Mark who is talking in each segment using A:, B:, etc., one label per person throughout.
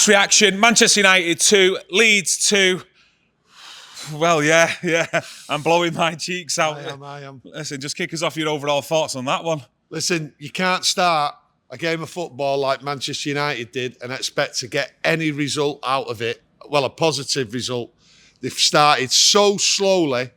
A: Match reaction, Manchester United 2, Leeds 2. Well, yeah. I'm blowing my cheeks out.
B: I am.
A: Listen, just kick us off your overall thoughts on that one.
B: Listen, you can't start a game of football like Manchester United did and expect to get any result out of it. Well, a positive result. They've started so slowly.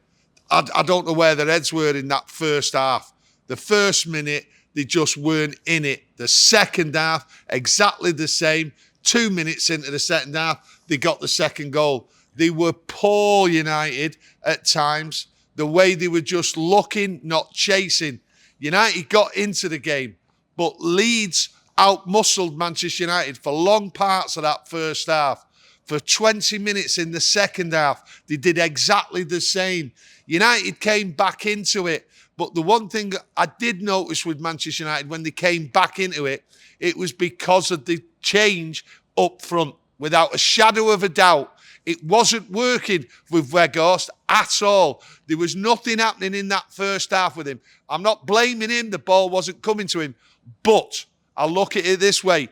B: I don't know where their heads were in that first half. The first minute, they just weren't in it. The second half, exactly the same. 2 minutes into the second half, they got the second goal. They were poor, United, at times. The way they were just looking, not chasing. United got into the game, but Leeds out-muscled Manchester United for long parts of that first half. For 20 minutes in the second half, they did exactly the same. United came back into it, but the one thing I did notice with Manchester United when they came back into it, it was because of the change up front. Without a shadow of a doubt, it wasn't working with Weghorst at all. There was nothing happening in that first half with him. I'm not blaming him. The ball wasn't coming to him. But I look at it this way,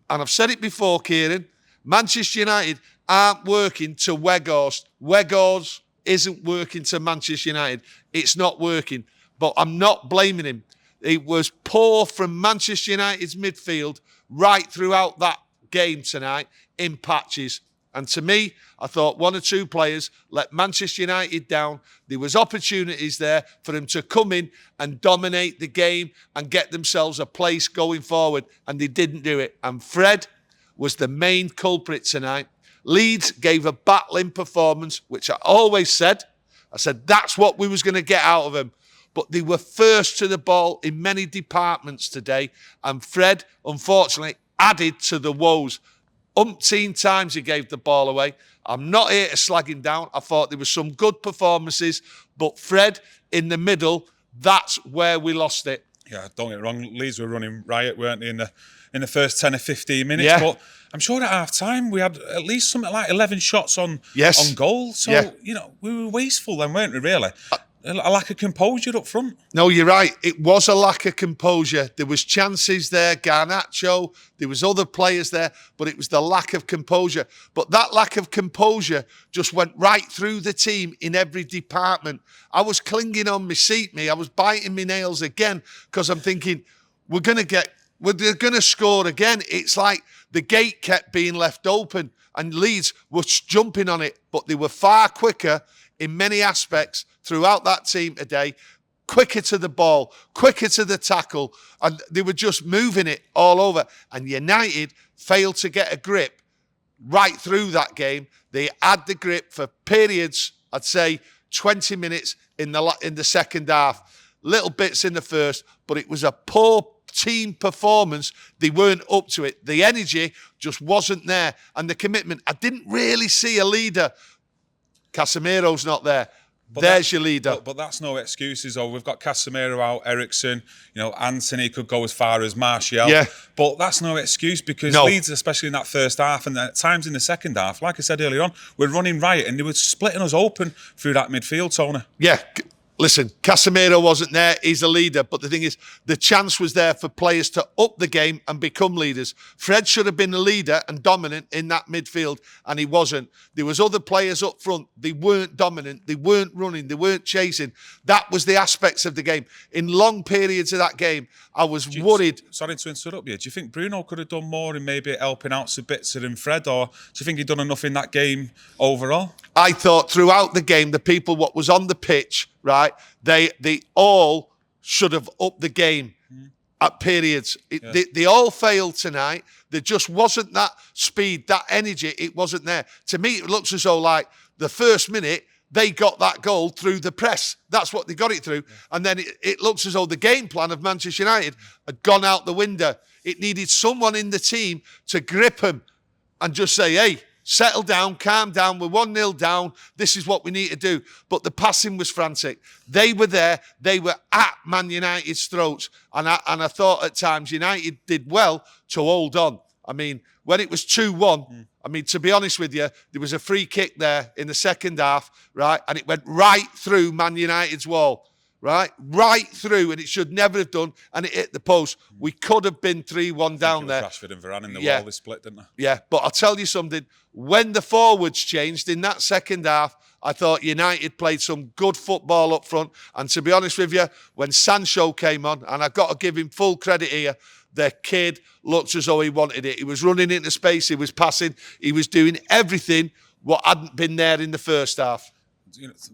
B: and I've said it before, Kieran, Manchester United aren't working to Weghorst. Weghorst isn't working to Manchester United. It's not working. But I'm not blaming him. It was poor from Manchester United's midfield right throughout that game tonight in patches. And to me, I thought one or two players let Manchester United down. There was opportunities there for them to come in and dominate the game and get themselves a place going forward, and they didn't do it. And Fred was the main culprit tonight. Leeds gave a battling performance, which I always said. I said that's what we was going to get out of them. But they were first to the ball in many departments today, and Fred, unfortunately, added to the woes. Umpteen times he gave the ball away. I'm not here to slag him down. I thought there were some good performances, but Fred in the middle, that's where we lost it.
A: Yeah, don't get me wrong. Leeds were running riot, weren't they, in the first 10 or 15 minutes?
B: Yeah.
A: But I'm sure at half-time we had at least something like 11 shots on goal. So, we were wasteful then, weren't we, really? A lack of composure up front.
B: No, you're right. It was a lack of composure. There was chances there, Garnacho, there was other players there, but it was the lack of composure. But that lack of composure just went right through the team in every department. I was clinging on my seat, I was biting my nails again because I'm thinking, we're going to score again. It's like the gate kept being left open and Leeds were jumping on it, but they were far quicker in many aspects throughout that team today, quicker to the ball, quicker to the tackle, and they were just moving it all over. And United failed to get a grip right through that game. They had the grip for periods, I'd say 20 minutes in the second half, little bits in the first, but it was a poor team performance. They weren't up to it. The energy just wasn't there, and the commitment. I didn't really see a leader. Casemiro's not there. But there's your leader.
A: But that's no excuses, though. We've got Casemiro out, Eriksen, Anthony could go as far as Martial.
B: Yeah.
A: But that's no excuse because Leeds, especially in that first half and at times in the second half, like I said earlier on, we're running riot and they were splitting us open through that midfield, Tony.
B: Yeah. Listen, Casemiro wasn't there. He's a leader. But the thing is, the chance was there for players to up the game and become leaders. Fred should have been a leader and dominant in that midfield, and he wasn't. There was other players up front. They weren't dominant. They weren't running. They weren't chasing. That was the aspects of the game. In long periods of that game, I was worried.
A: Sorry to interrupt you. Do you think Bruno could have done more in maybe helping out Sabitzer than Fred, or do you think he'd done enough in that game overall?
B: I thought throughout the game, the people what was on the pitch, right, they all should have upped the game at periods. They all failed tonight. There just wasn't that speed, that energy. It wasn't there. To me, it looks as though like the first minute, they got that goal through the press. That's what they got it through. And then it looks as though the game plan of Manchester United had gone out the window. It needed someone in the team to grip them and just say, hey, settle down, calm down, we're 1-0 down, this is what we need to do. But the passing was frantic. They were there, they were at Man United's throats, and I thought at times United did well to hold on. I mean, when it was 2-1, I mean, to be honest with you, there was a free kick there in the second half, right, and it went right through Man United's wall, right through, and it should never have done, and it hit the post. We could have been 3-1 down there.
A: Rashford and Varane in the wall, they split, didn't they?
B: Yeah, but I'll tell you something. When the forwards changed in that second half, I thought United played some good football up front. And to be honest with you, when Sancho came on, and I've got to give him full credit here, the kid looked as though he wanted it. He was running into space, he was passing, he was doing everything what hadn't been there in the first half.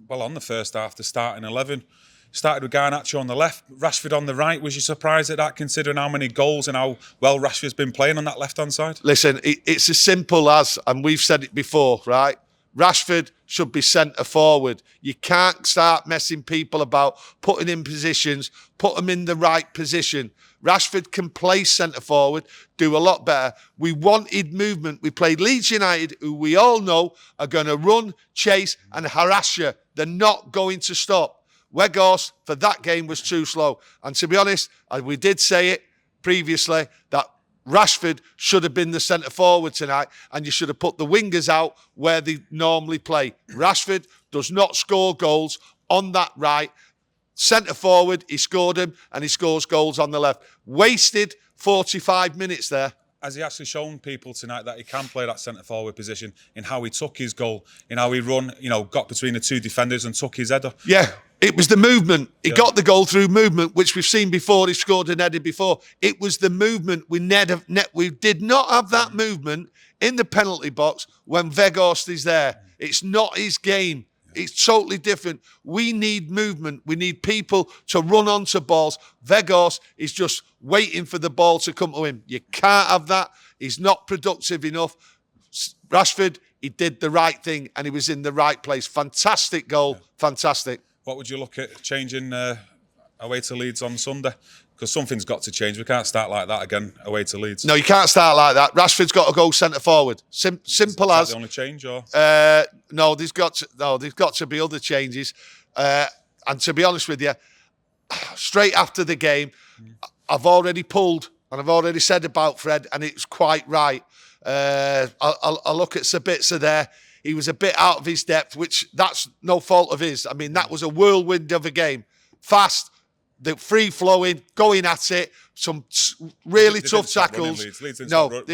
A: Well, on the first half, the starting 11 started with Garnacho on the left, Rashford on the right. Was you surprised at that, considering how many goals and how well Rashford's been playing on that left-hand side?
B: Listen, it's as simple as, and we've said it before, right? Rashford should be centre forward. You can't start messing people about, putting in positions, put them in the right position. Rashford can play centre forward, do a lot better. We wanted movement. We played Leeds United, who we all know are going to run, chase and harass you. They're not going to stop. Weghorst for that game was too slow. And to be honest, we did say it previously, that Rashford should have been the centre forward tonight, and you should have put the wingers out where they normally play. Rashford does not score goals on that right. Centre forward, he scored them, and he scores goals on the left. Wasted 45 minutes there.
A: Has he actually shown people tonight that he can play that centre forward position, in how he took his goal, in how he run, got between the two defenders and took his header?
B: Yeah. It was the movement. He got the goal through movement, which we've seen before. He scored an header before. It was the movement. We did not have that movement in the penalty box when Weghorst is there. It's not his game. It's totally different. We need movement. We need people to run onto balls. Weghorst is just waiting for the ball to come to him. You can't have that. He's not productive enough. Rashford, he did the right thing, and he was in the right place. Fantastic goal. Fantastic.
A: What would you look at changing away to Leeds on Sunday? Because something's got to change. We can't start like that again away to Leeds.
B: No, you can't start like that. Rashford's got to go centre forward. Simple as.
A: Is that the only change, or?
B: No, there's got to be other changes. And to be honest with you, straight after the game, I've already pulled, and I've already said about Fred, and it's quite right. I look at Sabitzer there. He was a bit out of his depth, which that's no fault of his. I mean, that was a whirlwind of a game. Fast, the free-flowing, going at it, some really tough tackles. They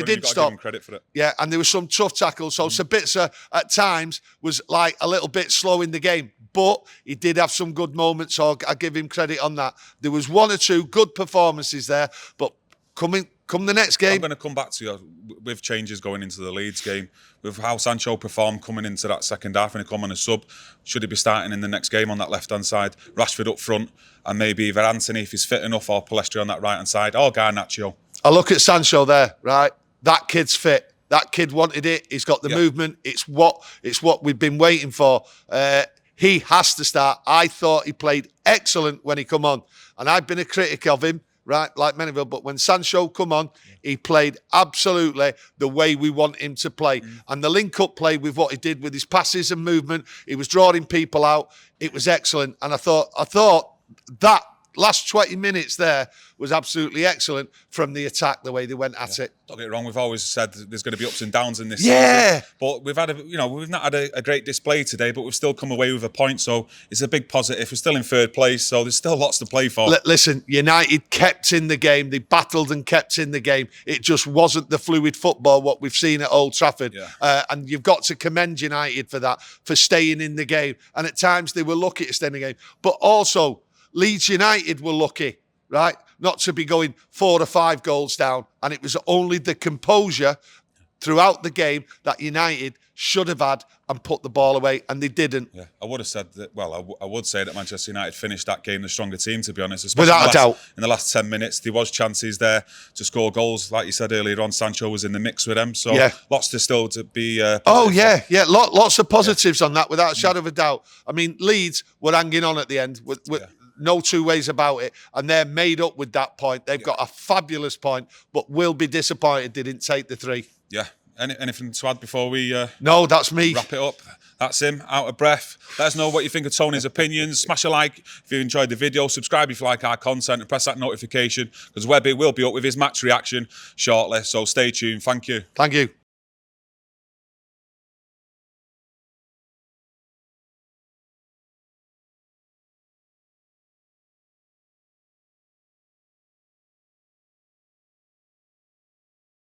B: didn't stop. Give him credit for it. Yeah, and there were some tough tackles. So Sabitzer, at times, was like a little bit slow in the game. But he did have some good moments, so I give him credit on that. There was one or two good performances there, but come the next game.
A: I'm going to come back to you with changes going into the Leeds game, with how Sancho performed coming into that second half, and he come on a sub. Should he be starting in the next game on that left-hand side? Rashford up front, and maybe either Anthony, if he's fit enough, or Palestri on that right-hand side, or Garnacho. I
B: look at Sancho there, right? That kid's fit. That kid wanted it. He's got the movement. It's what we've been waiting for. He has to start. I thought he played excellent when he come on, and I've been a critic of him, right, like many of them. But when Sancho come on, he played absolutely the way we want him to play. And the link-up play with what he did with his passes and movement, he was drawing people out. It was excellent. And I thought that last 20 minutes there was absolutely excellent from the attack, the way they went at it.
A: Don't get it wrong, we've always said there's going to be ups and downs in this season. But we've had we've not had a great display today, but we've still come away with a point, so it's a big positive. We're still in third place, so there's still lots to play for.
B: Listen, United kept in the game. They battled and kept in the game. It just wasn't the fluid football what we've seen at Old Trafford. And you've got to commend United for that, for staying in the game. And at times they were lucky to stay in the game. But also, Leeds United were lucky, right, not to be going 4 or 5 goals down. And it was only the composure throughout the game that United should have had and put the ball away, and they didn't. Yeah,
A: I would have said that. Well, I would say that Manchester United finished that game the stronger team, to be honest. Especially
B: without a doubt.
A: In the last 10 minutes, there was chances there to score goals. Like you said earlier on, Sancho was in the mix with them. So lots to still to be.
B: Lots of positives on that, without a shadow of a doubt. I mean, Leeds were hanging on at the end with no two ways about it, and they're made up with that point. They've got a fabulous point, but will be disappointed they didn't take the 3.
A: Yeah. Anything to add before we
B: No, that's me.
A: Wrap it up? That's him, out of breath. Let us know what you think of Tony's opinions. Smash a like if you enjoyed the video. Subscribe if you like our content, and press that notification, because Webby will be up with his match reaction shortly. So stay tuned. Thank you.
B: Thank you.